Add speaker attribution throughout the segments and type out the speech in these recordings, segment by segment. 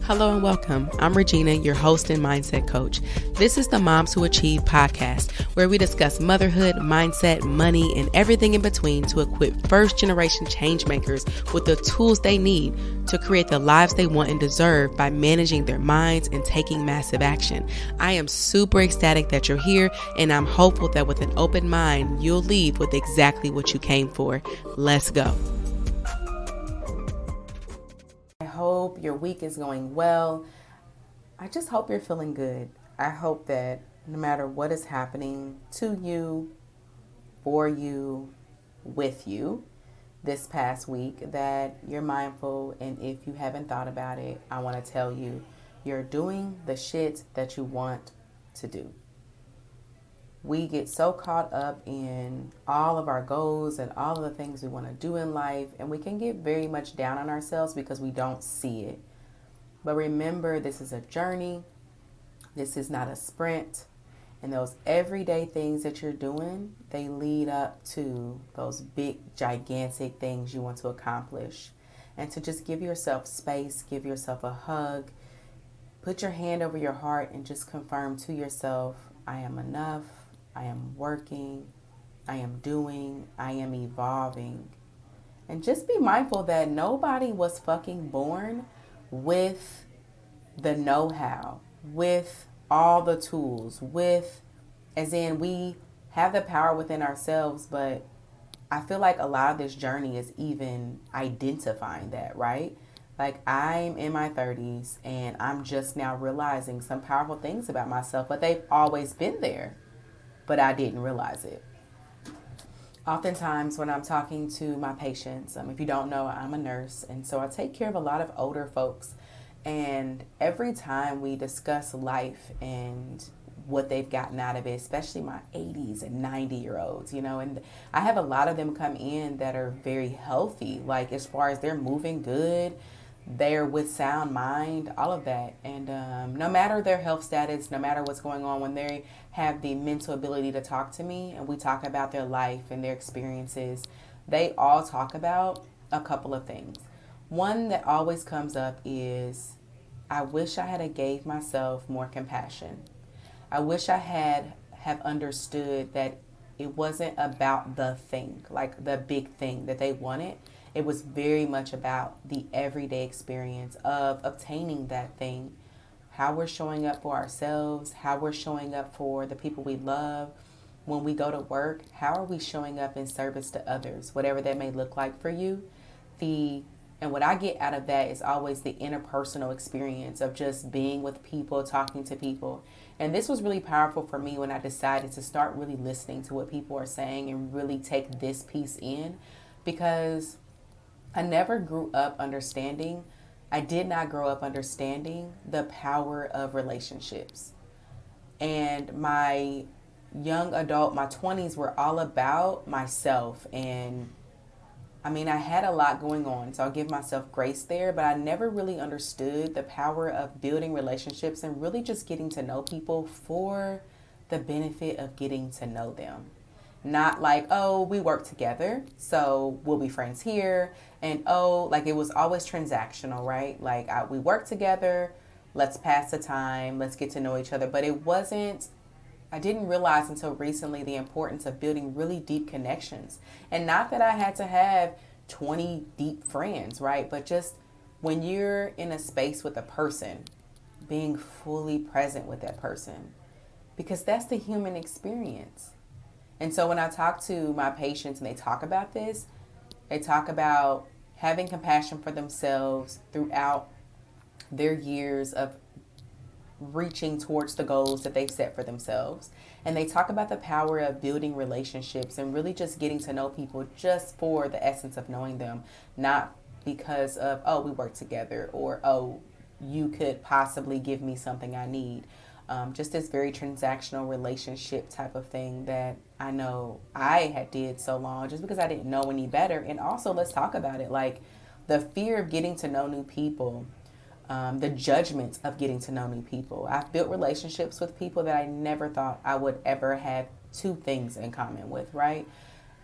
Speaker 1: Hello and welcome. I'm Regina, your host and mindset coach. This is the Moms Who Achieve podcast, where we discuss motherhood, mindset, money, and everything in between to equip first-generation change makers with the tools they need to create the lives they want and deserve by managing their minds and taking massive action. I am super ecstatic that you're here, and I'm hopeful that with an open mind, you'll leave with exactly what you came for. Let's go. I hope your week is going well. I just hope you're feeling good. I hope that no matter what is happening to you, for you, with you this past week, that you're mindful. And if you haven't thought about it, I want to tell you, you're doing the shit that you want to do. We get so caught up in all of our goals and all of the things we want to do in life, and we can get very much down on ourselves because we don't see it. But remember, this is a journey. This is not a sprint. And those everyday things that you're doing, they lead up to those big, gigantic things you want to accomplish. And to just give yourself space, give yourself a hug, put your hand over your heart and just confirm to yourself, I am enough. I am working, I am doing, I am evolving. And just be mindful that nobody was fucking born with the know-how, with all the tools, as in we have the power within ourselves, but I feel like a lot of this journey is even identifying that, right? Like I'm in my 30s and I'm just now realizing some powerful things about myself, but they've always been there. But I didn't realize it. Oftentimes when I'm talking to my patients, if you don't know, I'm a nurse. And so I take care of a lot of older folks. And every time we discuss life and what they've gotten out of it, especially my 80s and 90-year-olds, and I have a lot of them come in that are very healthy, like as far as they're moving good, they're with sound mind, all of that. And no matter their health status, no matter what's going on, when they have the mental ability to talk to me and we talk about their life and their experiences, they all talk about a couple of things. One that always comes up is, I wish I had gave myself more compassion. I wish I have understood that it wasn't about the thing, like the big thing that they wanted. It was very much about the everyday experience of obtaining that thing, how we're showing up for ourselves, how we're showing up for the people we love. When we go to work, how are we showing up in service to others, whatever that may look like for you. And what I get out of that is always the interpersonal experience of just being with people, talking to people. And this was really powerful for me when I decided to start really listening to what people are saying and really take this piece in, because I never grew up understanding. I did not grow up understanding the power of relationships. And my young adult, my 20s were all about myself. And I had a lot going on, so I'll give myself grace there, but I never really understood the power of building relationships and really just getting to know people for the benefit of getting to know them. Not like, oh, we work together, so we'll be friends here. And it was always transactional, right? Like we work together, let's pass the time, let's get to know each other. But I didn't realize until recently the importance of building really deep connections. And not that I had to have 20 deep friends, right? But just when you're in a space with a person, being fully present with that person, because that's the human experience. And so when I talk to my patients and they talk about this, they talk about having compassion for themselves throughout their years of reaching towards the goals that they've set for themselves. And they talk about the power of building relationships and really just getting to know people just for the essence of knowing them, not because of, oh, we work together, or, oh, you could possibly give me something I need. Just this very transactional relationship type of thing that I know I had did so long just because I didn't know any better. And also, let's talk about it, like the fear of getting to know new people, the judgment of getting to know new people. I've built relationships with people that I never thought I would ever have two things in common with, right?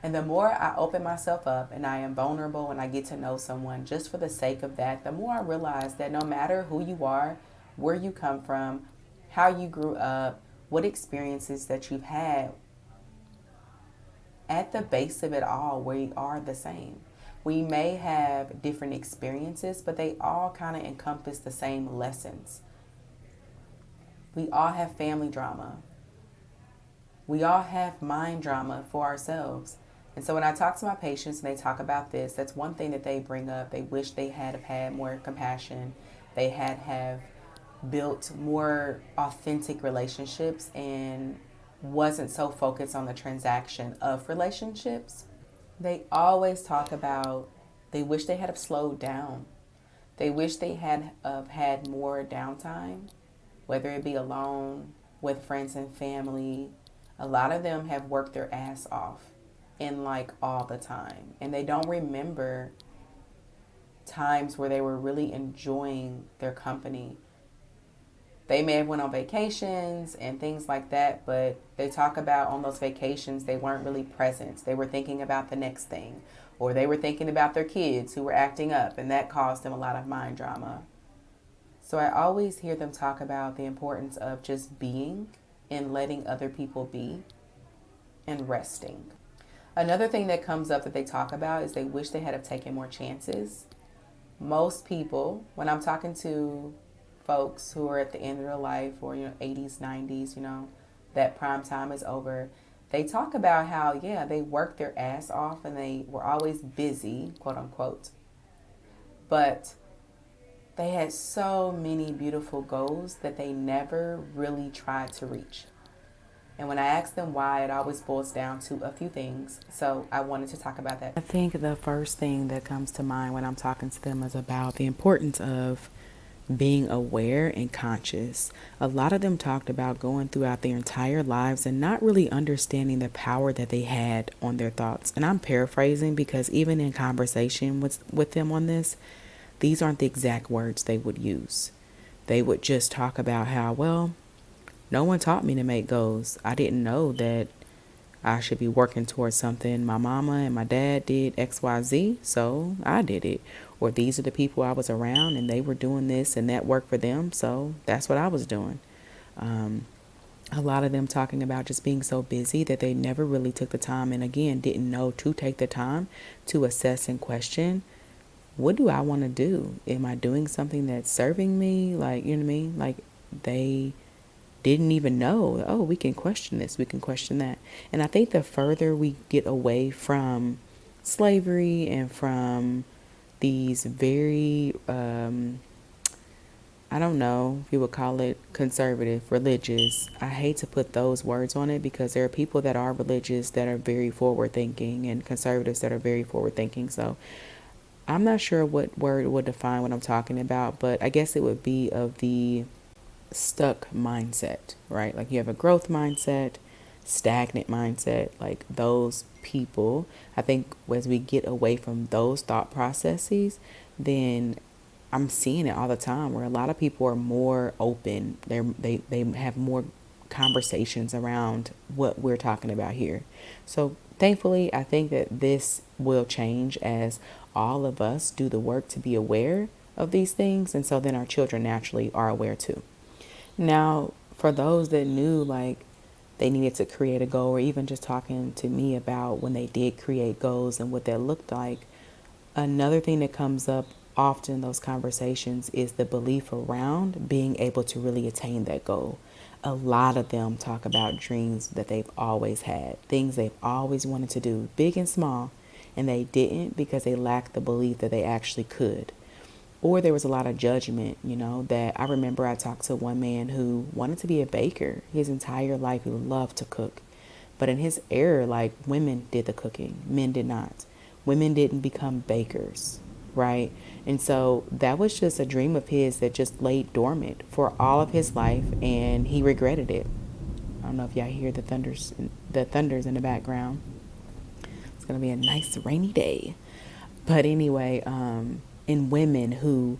Speaker 1: And the more I open myself up and I am vulnerable and I get to know someone just for the sake of that, the more I realize that no matter who you are, where you come from, how you grew up, what experiences that you've had, at the base of it all, we are the same. We may have different experiences, but they all kind of encompass the same lessons. We all have family drama. We all have mind drama for ourselves. And so when I talk to my patients and they talk about this, that's one thing that they bring up. They wish they had have had more compassion. They had have built more authentic relationships and wasn't so focused on the transaction of relationships. They always talk about they wish they had have slowed down. They wish they had have had more downtime, whether it be alone, with friends and family. A lot of them have worked their ass off in like all the time. And they don't remember times where they were really enjoying their company. They may have went on vacations and things like that, but they talk about on those vacations they weren't really present. They were thinking about the next thing, or they were thinking about their kids who were acting up, and that caused them a lot of mind drama. So I always hear them talk about the importance of just being and letting other people be and resting. Another thing that comes up that they talk about is they wish they had have taken more chances. Most people, when I'm talking to folks who are at the end of their life or 80s, 90s, that prime time is over, they talk about how they worked their ass off and they were always busy, quote unquote, but they had so many beautiful goals that they never really tried to reach. And when I ask them why, it always boils down to a few things. So I wanted to talk about that. I think the first thing that comes to mind when I'm talking to them is about the importance of being aware and conscious. A lot of them talked about going throughout their entire lives and not really understanding the power that they had on their thoughts. And I'm paraphrasing because even in conversation with them on this, these aren't the exact words they would use. They would just talk about how, well, no one taught me to make goals. I didn't know that I should be working towards something. My mama and my dad did XYZ, so I did it. Or these are the people I was around and they were doing this and that worked for them, so that's what I was doing. A lot of them talking about just being so busy that they never really took the time and again didn't know to take the time to assess and question, what do I want to do? Am I doing something that's serving me? Like, you know what I mean? Like they didn't even know, oh, we can question this, we can question that. And I think the further we get away from slavery and from these very, I don't know if you would call it conservative, religious. I hate to put those words on it because there are people that are religious that are very forward thinking and conservatives that are very forward thinking. So I'm not sure what word would define what I'm talking about, but I guess it would be of the stuck mindset, right? Like you have a growth mindset, stagnant mindset, like those people. I think as we get away from those thought processes, then I'm seeing it all the time where a lot of people are more open. They have more conversations around what we're talking about here. So thankfully, I think that this will change as all of us do the work to be aware of these things. And so then our children naturally are aware too. Now, for those that knew like they needed to create a goal or even just talking to me about when they did create goals and what that looked like, another thing that comes up often in those conversations is the belief around being able to really attain that goal. A lot of them talk about dreams that they've always had, things they've always wanted to do, big and small, and they didn't because they lacked the belief that they actually could. Or there was a lot of judgment, that I remember I talked to one man who wanted to be a baker his entire life. He loved to cook. But in his era, like women did the cooking, men did not. Women didn't become bakers, right? And so that was just a dream of his that just laid dormant for all of his life and he regretted it. I don't know if y'all hear the thunders in the background. It's going to be a nice rainy day. But anyway, in women who,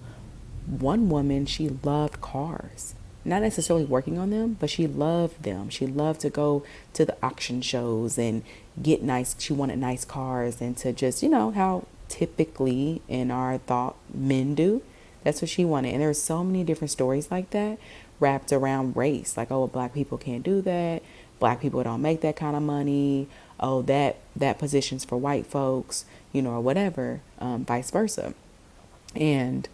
Speaker 1: one woman, she loved cars. not necessarily working on them, but she loved them. She loved to go to the auction shows and get nice, she wanted nice cars and to just, how typically in our thought men do. That's what she wanted. And there's so many different stories like that wrapped around race. Like, oh, black people can't do that. Black people don't make that kind of money. Oh, that position's for white folks, or whatever, vice versa. And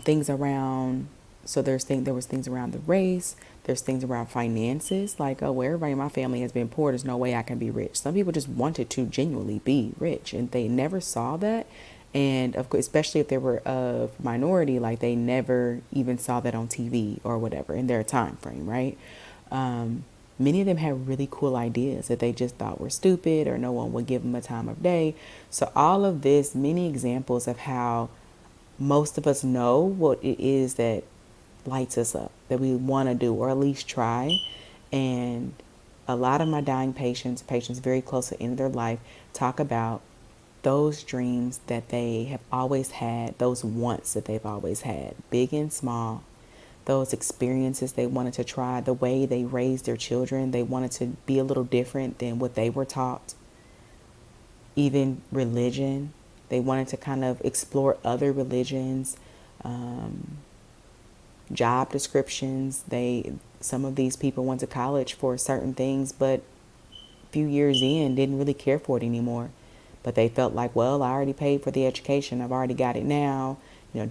Speaker 1: things around, so there was things around the race. There's things around finances, like, oh, well, everybody in my family has been poor. There's no way I can be rich. Some people just wanted to genuinely be rich, and they never saw that. And of course, especially if they were of minority, like they never even saw that on TV or whatever in their time frame, right? Many of them had really cool ideas that they just thought were stupid or no one would give them a time of day. So all of this, many examples of how most of us know what it is that lights us up, that we want to do or at least try. And a lot of my dying patients very close to the end of their life, talk about those dreams that they have always had, those wants that they've always had, big and small, those experiences they wanted to try, the way they raised their children, they wanted to be a little different than what they were taught. Even religion, they wanted to kind of explore other religions, job descriptions. Some of these people went to college for certain things, but a few years in didn't really care for it anymore. But they felt like, well, I already paid for the education. I've already got it now.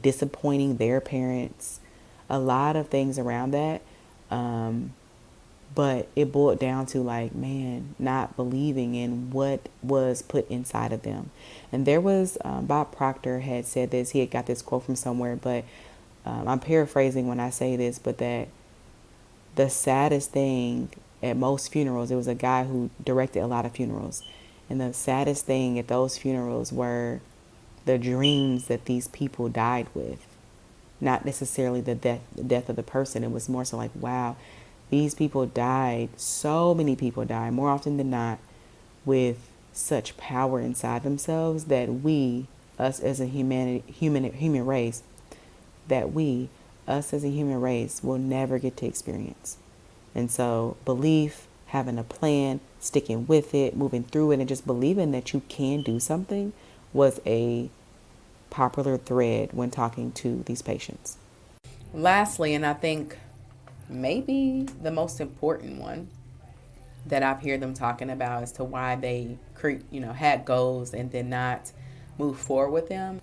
Speaker 1: Disappointing their parents. A lot of things around that. But it boiled down to like, man, not believing in what was put inside of them. And there was, Bob Proctor had said this. He had got this quote from somewhere, but I'm paraphrasing when I say this, but that the saddest thing at most funerals, it was a guy who directed a lot of funerals. And the saddest thing at those funerals were the dreams that these people died with. Not necessarily the death of the person. It was more so like, wow, these people died. So many people die, more often than not, with such power inside themselves that us as a human race, will never get to experience. And so belief, having a plan, sticking with it, moving through it, and just believing that you can do something was a popular thread when talking to these patients. Lastly, and I think maybe the most important one that I've heard them talking about as to why they had goals and did not move forward with them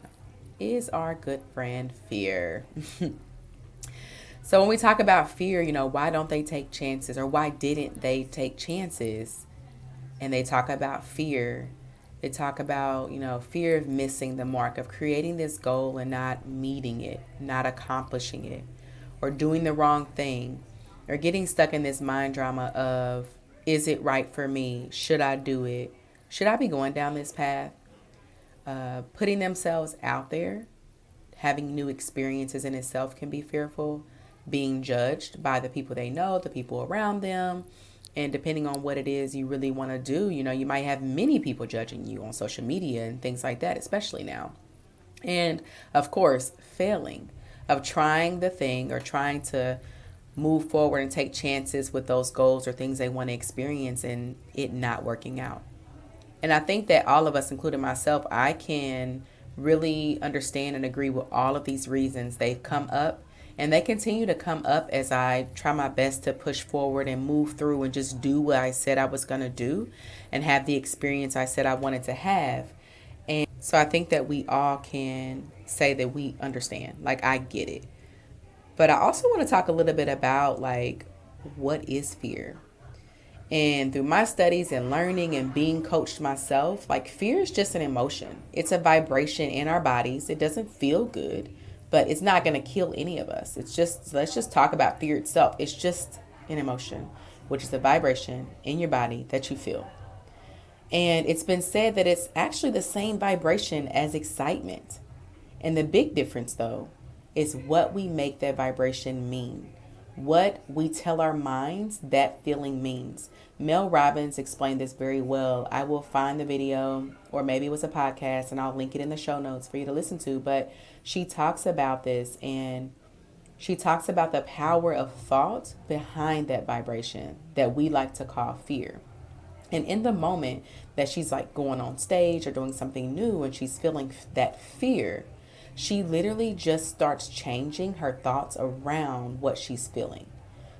Speaker 1: is our good friend fear. So when we talk about fear, why don't they take chances, or why didn't they take chances? And they talk about fear. They talk about, fear of missing the mark, of creating this goal and not meeting it, not accomplishing it, or doing the wrong thing, or getting stuck in this mind drama of, is it right for me? Should I do it? Should I be going down this path? Putting themselves out there, having new experiences in itself can be fearful. Being judged by the people they know, the people around them. And depending on what it is you really want to do, you might have many people judging you on social media and things like that, especially now. And of course, failing, of trying the thing or trying to move forward and take chances with those goals or things they want to experience and it not working out. And I think that all of us, including myself, I can really understand and agree with all of these reasons. They've come up. And they continue to come up as I try my best to push forward and move through and just do what I said I was going to do and have the experience I said I wanted to have. And so I think that we all can say that we understand, like I get it. But I also want to talk a little bit about like, what is fear? And through my studies and learning and being coached myself, like fear is just an emotion. It's a vibration in our bodies. It doesn't feel good. But it's not going to kill any of us. Let's just talk about fear itself. It's just an emotion, which is a vibration in your body that you feel. And it's been said that it's actually the same vibration as excitement. And the big difference, though, is what we make that vibration mean. What we tell our minds that feeling means. Mel Robbins explained this very well. I will find the video, or maybe it was a podcast, and I'll link it in the show notes for you to listen to. But she talks about this, and She talks about the power of thought behind that vibration that we like to call fear. And in the moment that she's like going on stage or doing something new and she's feeling that fear, she literally just starts changing her thoughts around what she's feeling.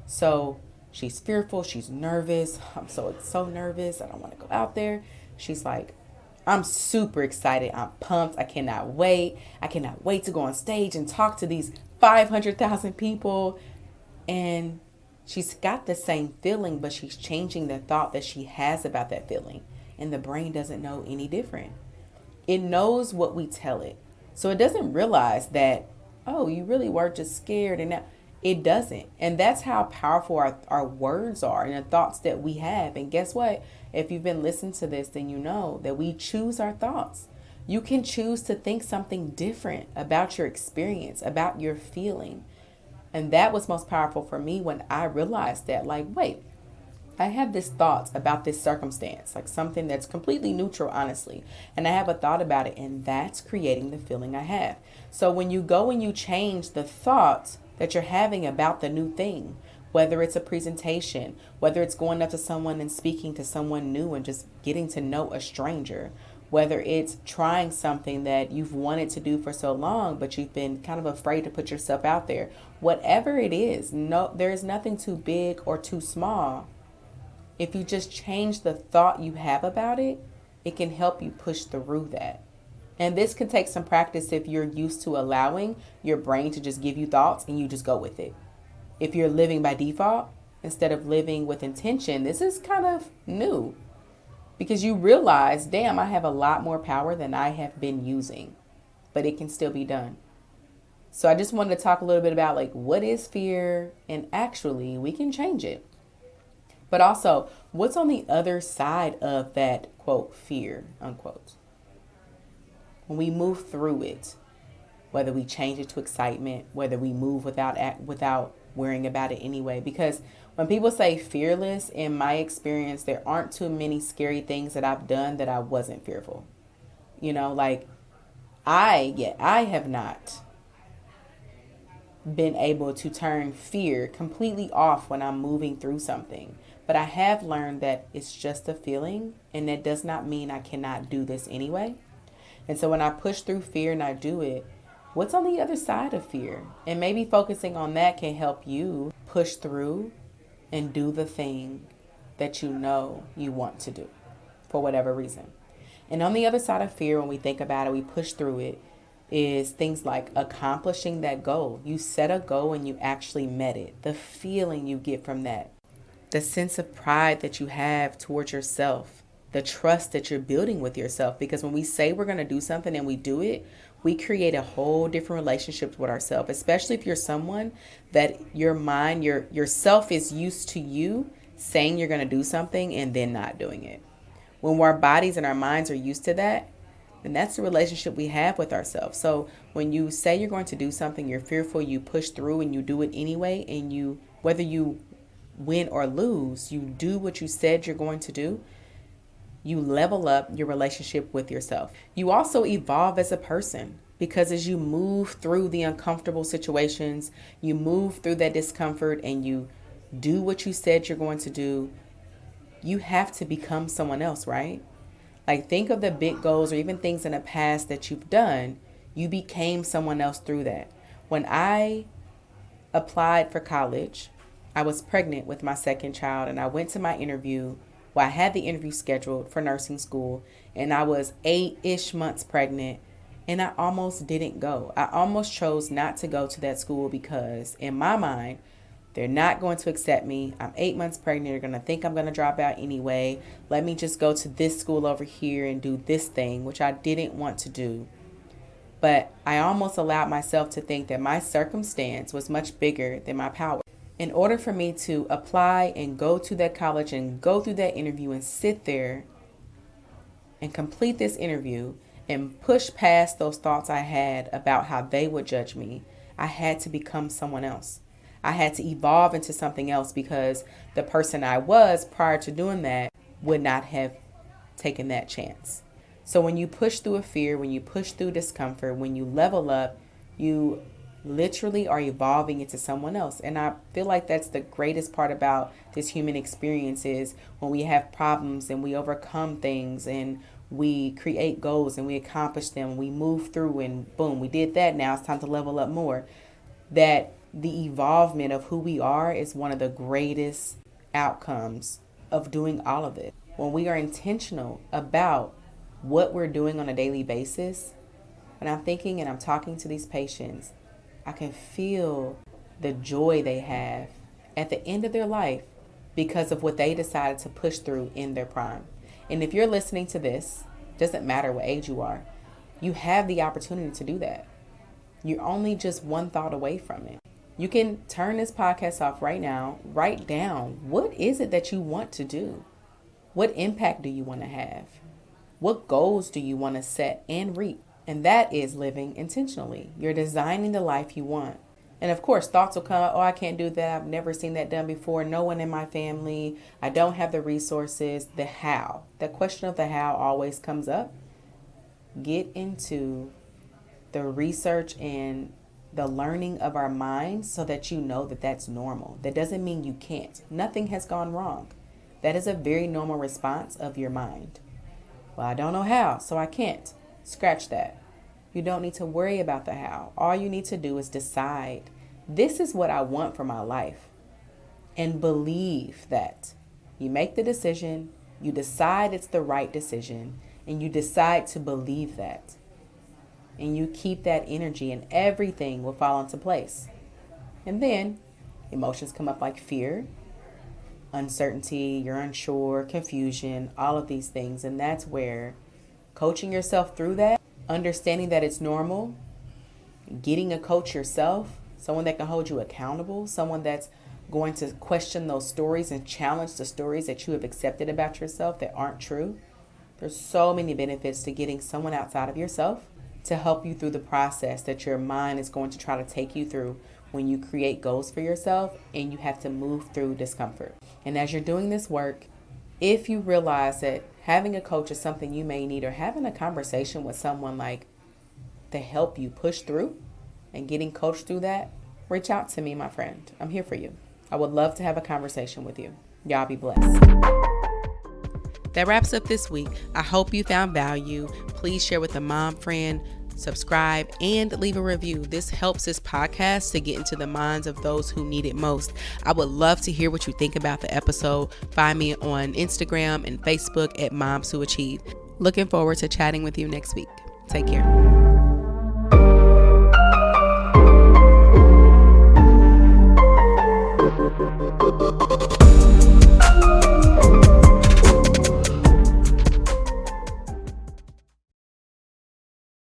Speaker 1: So she's fearful, she's nervous. I'm so nervous. I don't want to go out there. She's like, I'm super excited. I'm pumped. I cannot wait. I cannot wait to go on stage and talk to these 500,000 people. And she's got the same feeling, but she's changing the thought that she has about that feeling. And the brain doesn't know any different. It knows what we tell it. So it doesn't realize that, oh, you really were just scared. And that it doesn't. And that's how powerful our words are and the thoughts that we have. And guess what? If you've been listening to this, then you know that we choose our thoughts. You can choose to think something different about your experience, about your feeling. And that was most powerful for me when I realized that, like, wait, I have this thought about this circumstance, like something that's completely neutral, honestly. And I have a thought about it, and that's creating the feeling I have. So when you go and you change the thought that you're having about the new thing, whether it's a presentation, whether it's going up to someone and speaking to someone new and just getting to know a stranger, whether it's trying something that you've wanted to do for so long, but you've been kind of afraid to put yourself out there, whatever it is, no, there is nothing too big or too small. If you just change the thought you have about it, it can help you push through that. And this can take some practice if you're used to allowing your brain to just give you thoughts and you just go with it. If you're living by default instead of living with intention, this is kind of new because you realize, damn, I have a lot more power than I have been using, but it can still be done. So I just wanted to talk a little bit about like what is fear, and actually we can change it. But also, what's on the other side of that, quote, fear, unquote? When we move through it, whether we change it to excitement, whether we move without worrying about it anyway. Because when people say fearless, in my experience, there aren't too many scary things that I've done that I wasn't fearful. You know, like I have not been able to turn fear completely off when I'm moving through something. But I have learned that it's just a feeling, and that does not mean I cannot do this anyway. And so when I push through fear and I do it, what's on the other side of fear? And maybe focusing on that can help you push through and do the thing that you know you want to do for whatever reason. And on the other side of fear, when we think about it, we push through it, is things like accomplishing that goal. You set a goal and you actually met it. The feeling you get from that, the sense of pride that you have towards yourself, the trust that you're building with yourself. Because when we say we're going to do something and we do it, we create a whole different relationship with ourselves, especially if you're someone that your mind, yourself is used to you saying you're going to do something and then not doing it. When our bodies and our minds are used to that, then that's the relationship we have with ourselves. So when you say you're going to do something, you're fearful, you push through and you do it anyway, and you, whether you win or lose, you do what you said you're going to do. You level up your relationship with yourself. You also evolve as a person, because as you move through the uncomfortable situations, you move through that discomfort and you do what you said you're going to do, you have to become someone else, right? Like, think of the big goals or even things in the past that you've done. You became someone else through that. When I applied for college, I was pregnant with my second child, and I went to my interview. Well, I had the interview scheduled for nursing school, and I was 8-ish months pregnant, and I almost didn't go. I almost chose not to go to that school because in my mind, they're not going to accept me. I'm 8 months pregnant. They're going to think I'm going to drop out anyway. Let me just go to this school over here and do this thing, which I didn't want to do. But I almost allowed myself to think that my circumstance was much bigger than my power. In order for me to apply and go to that college and go through that interview and sit there and complete this interview and push past those thoughts I had about how they would judge me, I had to become someone else. I had to evolve into something else, because the person I was prior to doing that would not have taken that chance. So when you push through a fear, when you push through discomfort, when you level up, you literally are evolving into someone else. And I feel like that's the greatest part about this human experience is when we have problems and we overcome things and we create goals and we accomplish them, we move through and boom, we did that. Now it's time to level up more. That the evolvement of who we are is one of the greatest outcomes of doing all of it. When we are intentional about what we're doing on a daily basis, when I'm thinking and I'm talking to these patients, I can feel the joy they have at the end of their life because of what they decided to push through in their prime. And if you're listening to this, doesn't matter what age you are, you have the opportunity to do that. You're only just one thought away from it. You can turn this podcast off right now, write down, what is it that you want to do? What impact do you want to have? What goals do you want to set and reap? And that is living intentionally. You're designing the life you want. And of course, thoughts will come up, oh, I can't do that. I've never seen that done before. No one in my family. I don't have the resources. The how. The question of the how always comes up. Get into the research and the learning of our minds so that you know that that's normal. That doesn't mean you can't. Nothing has gone wrong. That is a very normal response of your mind. Well, I don't know how, so I can't. Scratch that. You don't need to worry about the how. All you need to do is decide, this is what I want for my life. And believe that. You make the decision, you decide it's the right decision, and you decide to believe that. And you keep that energy and everything will fall into place. And then emotions come up like fear, uncertainty, you're unsure, confusion, all of these things. And that's where coaching yourself through that, understanding that it's normal, getting a coach yourself, someone that can hold you accountable, someone that's going to question those stories and challenge the stories that you have accepted about yourself that aren't true. There's so many benefits to getting someone outside of yourself to help you through the process that your mind is going to try to take you through when you create goals for yourself and you have to move through discomfort. And as you're doing this work, if you realize that having a coach is something you may need, or having a conversation with someone like to help you push through and getting coached through that, reach out to me, my friend. I'm here for you. I would love to have a conversation with you. Y'all be blessed. That wraps up this week. I hope you found value. Please share with a mom friend, subscribe, and leave a review. This helps this podcast to get into the minds of those who need it most. I would love to hear what you think about the episode. Find me on Instagram and Facebook at Moms Who Achieve. Looking forward to chatting with you next week. Take care.